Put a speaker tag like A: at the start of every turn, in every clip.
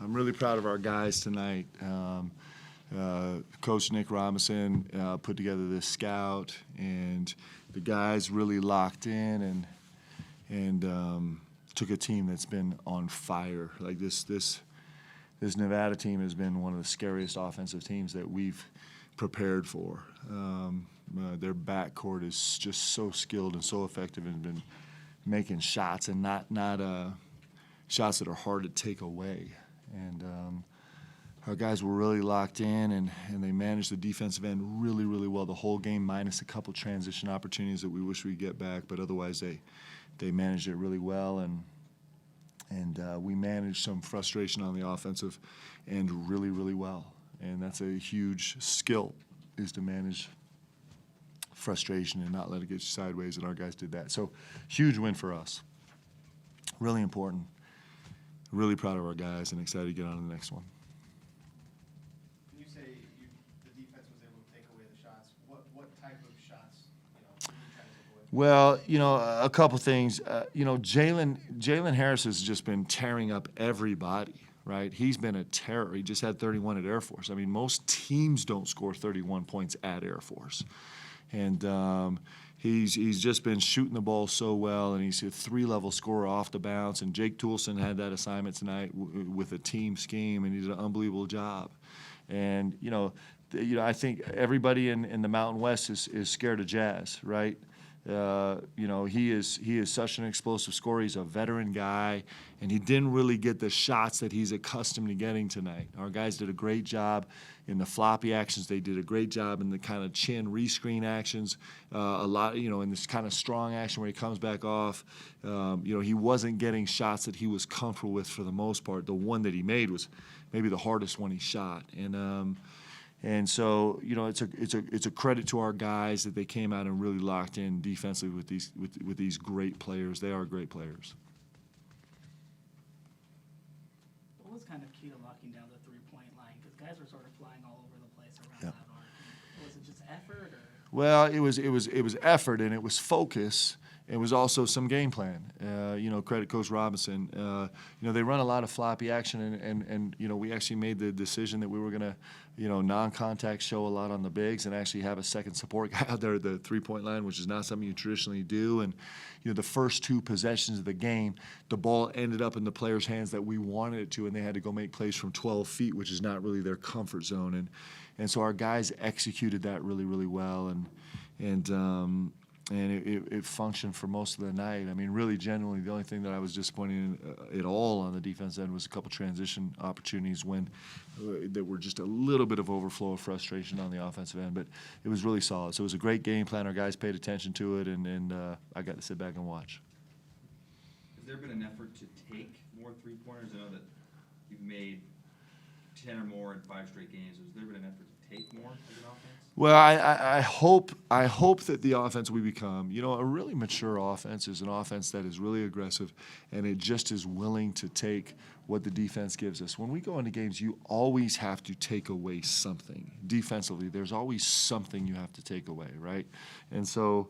A: I'm really proud of our guys tonight. Coach Nick Robinson put together this scout, and the guys really locked in and took a team that's been on fire. Like this Nevada team has been one of the scariest offensive teams that we've prepared for. Their backcourt is just so skilled and so effective, and been making shots, and not shots that are hard to take away. And our guys were really locked in, and they managed the defensive end really, really well the whole game, minus a couple transition opportunities that we wish we'd get back. But otherwise, they managed it really well, and we managed some frustration on the offensive end really, really well. And that's a huge skill, is to manage frustration and not let it get you sideways, and our guys did that. So huge win for us. Really important. Really proud of our guys and excited to get on to the next one.
B: When you say the defense was able to take away the shots, what type of shots were you trying to avoid?
A: Well, a couple things. Jalen Harris has just been tearing up everybody, right? He's been a terror. He just had 31 at Air Force. I mean, most teams don't score 31 points at Air Force. And he's just been shooting the ball so well, and he's a 3-level scorer off the bounce. And Jake Toulson had that assignment tonight with a team scheme, and he did an unbelievable job. And I think everybody in the Mountain West is scared of Jazz, right? He is such an explosive scorer. He's a veteran guy, and he didn't really get the shots that he's accustomed to getting tonight. Our guys did a great job in the floppy actions. They did a great job in the kind of chin rescreen actions. A lot, in this kind of strong action where he comes back off. He wasn't getting shots that he was comfortable with for the most part. The one that he made was maybe the hardest one he shot, and so, it's a credit to our guys that they came out and really locked in defensively with these great players. They are great players.
C: What was kind of key to locking down the three-point line? Because guys were sort of flying all over the place around that arc. Was it just effort, or?
A: Well, it was effort, and it was focus. It was also some game plan. Credit Coach Robinson. They run a lot of floppy action, and we actually made the decision that we were going to, non-contact show a lot on the bigs and actually have a second support guy out there at the three-point line, which is not something you traditionally do. And, the first 2 possessions of the game, the ball ended up in the players' hands that we wanted it to, and they had to go make plays from 12 feet, which is not really their comfort zone. And so our guys executed that really, really well, and it functioned for most of the night. I mean, really, genuinely, the only thing that I was disappointed in at all on the defense end was a couple transition opportunities when there were just a little bit of overflow of frustration on the offensive end. But it was really solid. So it was a great game plan. Our guys paid attention to it, and I got to sit back and watch.
D: Has there been an effort to take more three-pointers? I know that you've made 10 or more in 5 straight games. Has there been an effort to take more as an offense?
A: Well, I hope that the offense we become, a really mature offense is an offense that is really aggressive, and it just is willing to take what the defense gives us. When we go into games, you always have to take away something. Defensively, there's always something you have to take away, right? And so,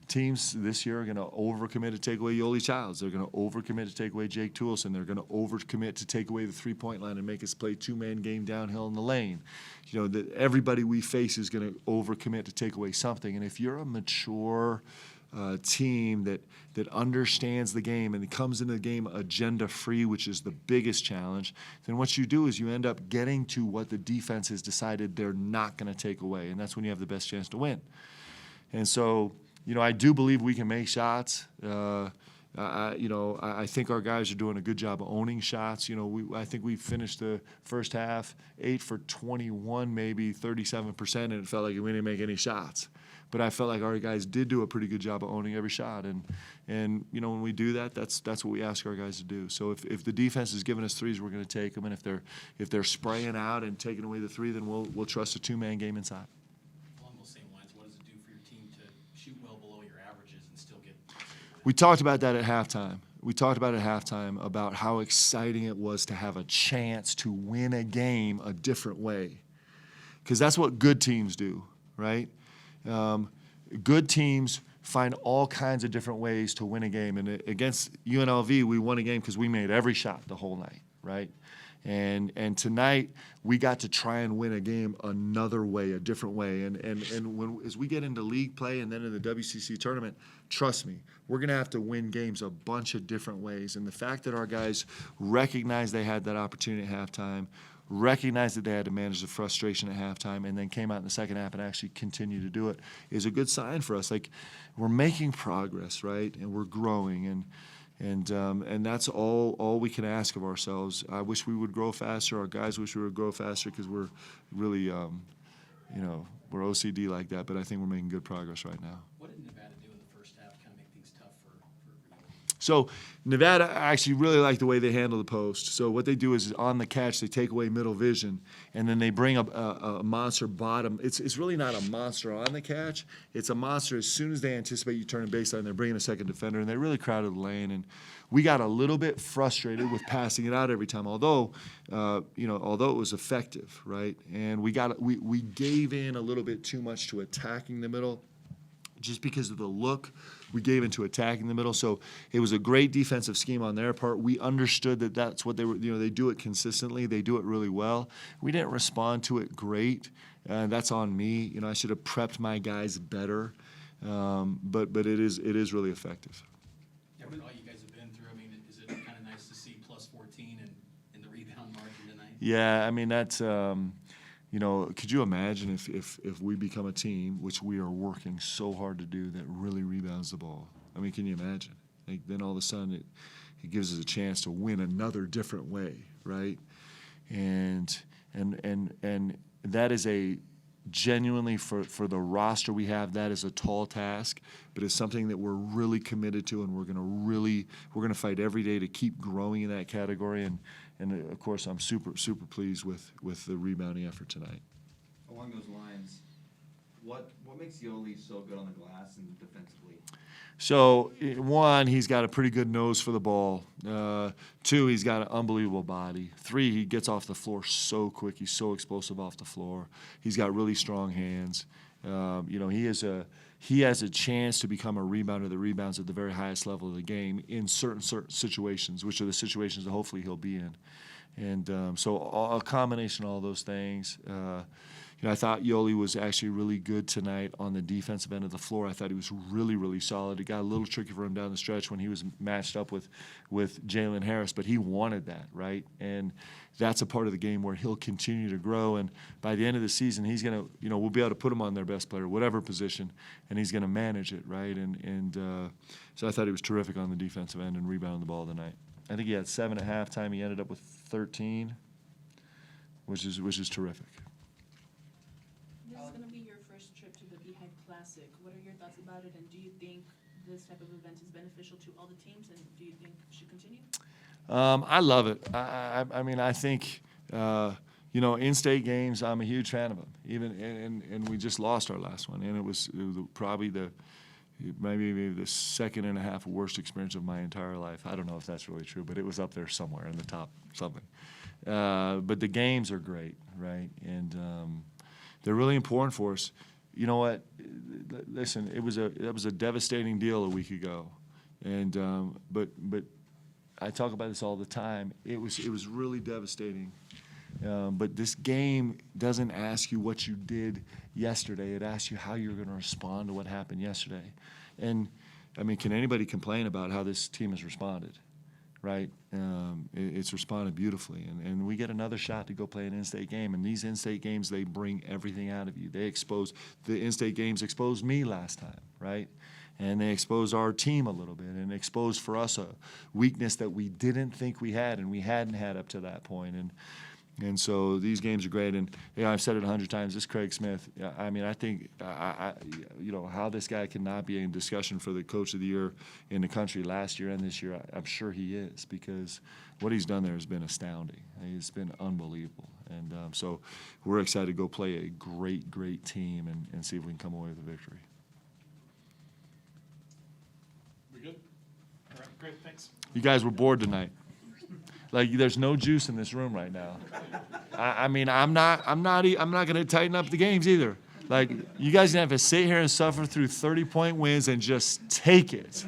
A: teams this year are going to overcommit to take away Yoli Childs. They're going to overcommit to take away Jake Toulson. They're going to overcommit to take away the three-point line and make us play 2-man game downhill in the lane. That everybody we face is going to overcommit to take away something. And if you're a mature team that understands the game and comes into the game agenda-free, which is the biggest challenge, then what you do is you end up getting to what the defense has decided they're not going to take away, and that's when you have the best chance to win. And so, I do believe we can make shots. I think our guys are doing a good job of owning shots. I think we finished the first half 8 for 21, maybe 37%, and it felt like we didn't make any shots. But I felt like our guys did do a pretty good job of owning every shot, and when we do that, that's what we ask our guys to do. So if the defense is giving us threes, we're going to take them, and if they're spraying out and taking away the three, then we'll trust a 2-man game inside.
E: Along those same lines, what does it do for your team to shoot well below your averages and still get?
A: We talked about that at halftime. We talked about at halftime about how exciting it was to have a chance to win a game a different way, because that's what good teams do, right? Good teams find all kinds of different ways to win a game. And against UNLV, we won a game because we made every shot the whole night, right? And tonight we got to try and win a game another way, a different way. And as we get into league play and then in the WCC tournament, trust me, we're going to have to win games a bunch of different ways. And the fact that our guys recognized they had that opportunity at halftime, recognized that they had to manage the frustration at halftime, and then came out in the second half and actually continued to do it is a good sign for us. Like, we're making progress, right? And we're growing, and that's all we can ask of ourselves. I wish we would grow faster. Our guys wish we would grow faster because we're really, we're OCD like that. But I think we're making good progress right now.
E: What did Nevada do in the first half to kind of make things tough for Rio?
A: So Nevada, I actually really like the way they handle the post. So what they do is on the catch, they take away middle vision, and then they bring a monster bottom. It's really not a monster on the catch. It's a monster as soon as they anticipate you turning baseline, they're bringing a second defender, and they really crowded the lane. And we got a little bit frustrated with passing it out every time, although it was effective, right? And we gave in a little bit too much to attacking the middle. Just because of the look, we gave into attacking the middle. So it was a great defensive scheme on their part. We understood that that's what they were, they do it consistently. They do it really well. We didn't respond to it great. That's on me. I should have prepped my guys better. But it is really effective.
E: Yeah, with all you guys have been through, I mean, is it kind of nice to see plus 14 in the rebound margin tonight?
A: Yeah, I mean, that's could you imagine if we become a team, which we are working so hard to do, that really rebounds the ball? I mean, can you imagine? Like, then all of a sudden it gives us a chance to win another different way, right? And that is a genuinely for the roster we have, that is a tall task, but it's something that we're really committed to, and we're going to fight every day to keep growing in that category. And of course, I'm super pleased with the rebounding effort tonight.
D: Along those lines, what makes Yoli so good on the glass and defensively?
A: So, one, he's got a pretty good nose for the ball. Two, he's got an unbelievable body. Three, he gets off the floor so quick. He's so explosive off the floor. He's got really strong hands. He has a chance to become a rebounder that rebounds at the very highest level of the game in certain situations, which are the situations that hopefully he'll be in. And so a combination of all those things. I thought Yoli was actually really good tonight on the defensive end of the floor. I thought he was really, really solid. It got a little tricky for him down the stretch when he was matched up with Jalen Harris, but he wanted that, right? And that's a part of the game where he'll continue to grow. And by the end of the season, he's going to, we'll be able to put him on their best player, whatever position, and he's going to manage it, right? And so I thought he was terrific on the defensive end and rebounding the ball tonight. I think he had 7 at halftime. He ended up with 13, which is terrific.
F: This is going to be your first trip to the Beehive Classic. What are your thoughts about it, and do you think this type of event is beneficial to all the teams, and do you think it should continue?
A: I love it. I mean, I think, in-state games, I'm a huge fan of them. And we just lost our last one, and it was probably maybe the second and a half worst experience of my entire life. I don't know if that's really true, but it was up there somewhere in the top something. But the games are great, right? And they're really important for us. You know what? Listen, that was a devastating deal a week ago, and but I talk about this all the time. It was really devastating. But this game doesn't ask you what you did yesterday. It asks you how you're going to respond to what happened yesterday. And I mean, can anybody complain about how this team has responded? Right? It's responded beautifully. And we get another shot to go play an in-state game. And these in-state games, they bring everything out of you. The in-state games exposed me last time, right? And they exposed our team a little bit and exposed for us a weakness that we didn't think we had and we hadn't had up to that point. And so these games are great. And I've said it 100 times. This Craig Smith. I mean, I think how this guy cannot be in discussion for the Coach of the Year in the country last year and this year. I'm sure he is, because what he's done there has been astounding. It's been unbelievable. And so we're excited to go play a great team and see if we can come away with a victory.
G: We good? All right, great, thanks.
A: You guys were bored tonight. Like, there's no juice in this room right now. I mean, I'm not going to tighten up the games either. Like, you guys gonna have to sit here and suffer through 30-point wins and just take it.